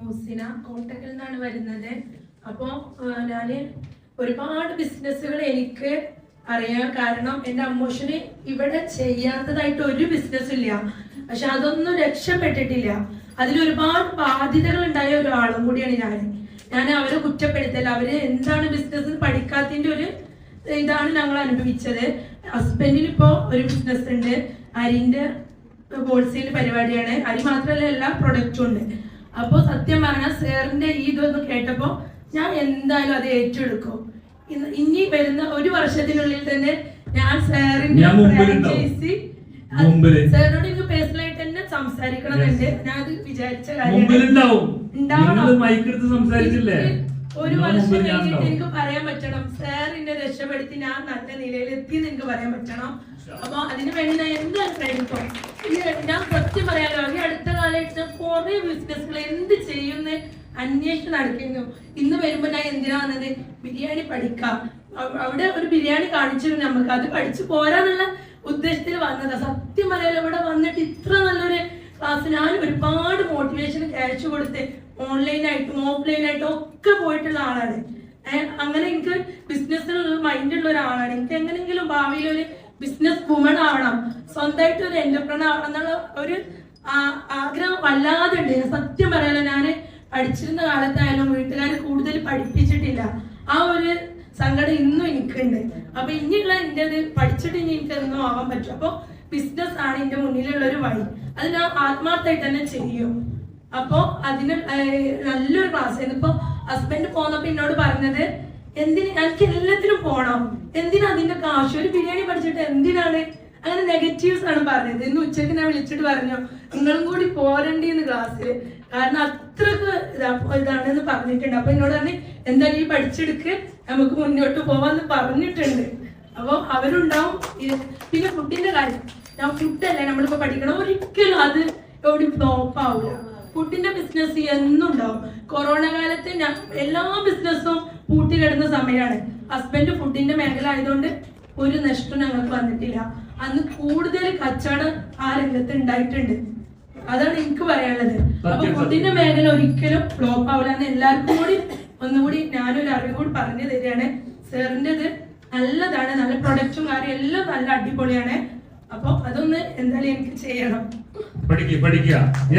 മൂസിന കോട്ടക്കൽ നിന്നാണ് വരുന്നത്. അപ്പോൾ ഞാൻ ഒരുപാട് ബിസിനസ്സുകൾ എനിക്ക് അറിയാം. കാരണം എൻ്റെ അമ്മോഷന് ഇവിടെ ചെയ്യാത്തതായിട്ട് ഒരു ബിസിനസ് ഇല്ല. പക്ഷെ അതൊന്നും രക്ഷപ്പെട്ടിട്ടില്ല. അതിലൊരുപാട് ബാധ്യതകൾ ഉണ്ടായ ഒരാളും കൂടിയാണ് ഞാൻ അവരെ കുറ്റപ്പെടുത്തല്ല. അവര് എന്താണ് ബിസിനസ് പഠിക്കാത്തതിന്റെ ഒരു ഇതാണ് ഞങ്ങൾ അനുഭവിച്ചത്. ഹസ്ബൻഡിന് ഇപ്പോൾ ഒരു ബിസിനസ് ഉണ്ട്, അരിന്റെ ഹോൾസെയിൽ പരിപാടിയാണ്. അരി മാത്രമല്ല എല്ലാ പ്രൊഡക്റ്റും ഉണ്ട്. അപ്പോൾ സത്യം പറഞ്ഞാൽ സാറിന്റെ ഈ ഇതൊന്നും കേട്ടപ്പോൾ ഞാൻ എന്തായാലും അത് ഏറ്റെടുക്കും. ഇനി വരുന്ന ഒരു വർഷത്തിനുള്ളിൽ തന്നെ ഞാൻ സാറിന്റെ സാറിനോട് എനിക്ക് പേഴ്സണലായിട്ട് തന്നെ സംസാരിക്കണമെന്നുണ്ട്. ഞാൻ അത് വിചാരിച്ച കാര്യം ഒരു വർഷം കഴിഞ്ഞിട്ട് എനിക്ക് പറയാൻ പറ്റണം സാറിന്റെ രക്ഷപ്പെടുത്തി ഞാൻ നല്ല നിലയിലെത്തി എനിക്ക് പറയാൻ പറ്റണം. അപ്പൊ അതിനു വേണ്ടി ഞാൻ എന്തായാലും പ്രയത്നിക്കും. ഞാൻ സത്യം പറയാലോ, ഈ അടുത്ത കാലത്ത് കുറെ ബിസിനസ്സുകൾ എന്ത് ചെയ്യുന്ന അന്വേഷണം നടക്കുന്നു. ഇന്ന് വരുമ്പോ ഞാൻ എന്തിനാ വന്നത്, ബിരിയാണി പഠിക്കാം. അവിടെ ഒരു ബിരിയാണി കാണിച്ചിരുന്നു, നമുക്ക് അത് പഠിച്ചു പോരാന്നുള്ള ഉദ്ദേശത്തിൽ വന്നതാ. സത്യം പറയാലോ, ഇവിടെ വന്നിട്ട് ഇത്ര നല്ലൊരു ക്ലാസ് ഞാൻ ഒരുപാട് മോട്ടിവേഷൻ ക്യാഷ് കൊടുത്ത് ഓൺലൈനായിട്ടും ഓഫ്ലൈനായിട്ടും ഒക്കെ പോയിട്ടുള്ള ആളാണ്. അങ്ങനെ എനിക്ക് ബിസിനസ്സിനുള്ള മൈൻഡുള്ള ഒരാളാണ്. എനിക്ക് എങ്ങനെയെങ്കിലും ഭാവിയിൽ ഒരു ബിസിനസ് വുമൺ ആവണം, സ്വന്തമായിട്ട് ഒരു എന്റർപ്രണർ ആവണം എന്നുള്ള ഒരു ആഗ്രഹം വല്ലാതെ ഉണ്ട്. സത്യം പറയാലോ, ഞാൻ പഠിച്ചിരുന്ന കാലത്തായാലും വീട്ടുകാർ കൂടുതൽ പഠിപ്പിച്ചിട്ടില്ല. ആ ഒരു സങ്കടം ഇന്നും എനിക്കുണ്ട്. അപ്പൊ ഇനിയുള്ള എൻ്റെ അത് പഠിച്ചിട്ട് ഇനി എനിക്ക് എന്നും ആവാൻ പറ്റും. അപ്പൊ ബിസിനസ് ആണ് എൻ്റെ മുന്നിലുള്ള ഒരു വഴി. അത് ഞാൻ ആത്മാർത്ഥമായിട്ട് തന്നെ ചെയ്യും. അപ്പൊ അതിന് നല്ലൊരു ക്ലാസ് ആയിരുന്നു. ഇപ്പൊ ഹസ്ബൻഡ് പോന്നപ്പോ എന്നോട് പറഞ്ഞത്, എനിക്ക് എല്ലാത്തിനും പോണം, എന്തിനാ അതിന്റെ കാശ്, ഒരു ബിരിയാണി പഠിച്ചിട്ട് എന്തിനാണ്, അങ്ങനെ നെഗറ്റീവ്സ് ആണ് പറഞ്ഞത്. ഇന്ന് ഉച്ചക്ക് ഞാൻ വിളിച്ചിട്ട് പറഞ്ഞു നിങ്ങളും കൂടി പോരണ്ടിന്ന് ക്ലാസ്സിൽ, കാരണം അത്രക്ക് ഇതാണെന്ന് പറഞ്ഞിട്ടുണ്ട്. അപ്പൊ എന്നോട് പറഞ്ഞ് എന്തായാലും ഈ പഠിച്ചെടുക്ക്, നമുക്ക് മുന്നോട്ട് പോവാന്ന് പറഞ്ഞിട്ടുണ്ട്. അപ്പൊ അവരുണ്ടാവും. പിന്നെ ഫുഡിന്റെ കാര്യം, ഞാൻ ഫുഡല്ലേ നമ്മളിപ്പോ പഠിക്കണം, ഒരിക്കലും അത് എവിടെ ഫ്ലോപ്പ് ആവില്ല. ഫുഡിന്റെ ബിസിനസ് എന്നും ഉണ്ടാവും. കൊറോണ കാലത്ത് എല്ലാ ബിസിനസ്സും പൂട്ടിക്കിടന്ന സമയമാണ്. ഹസ്ബൻഡ് ഫുഡിന്റെ മേഖല ആയതുകൊണ്ട് ഒരു നഷ്ടം ഞങ്ങൾക്ക് വന്നിട്ടില്ല. അന്ന് കൂടുതൽ കച്ചവടം ആ രംഗത്ത് ഉണ്ടായിട്ടുണ്ട്. അതാണ് എനിക്ക് പറയാനുള്ളത്. അപ്പൊ ഫുഡിന്റെ മേഖല ഒരിക്കലും ഫ്ലോപ്പ് ആവില്ല എന്ന് എല്ലാവർക്കും കൂടി ഒന്നുകൂടി ഞാനൊരു അറിവ് കൂടി പറഞ്ഞു തരികയാണ്. സാറിൻ്റെത് നല്ലതാണ്, നല്ല പ്രൊഡക്റ്റും കാര്യം എല്ലാം നല്ല അടിപൊളിയാണ്. അപ്പൊ അതൊന്ന് എന്തായാലും എനിക്ക് ചെയ്യണം. പഠിക്കുക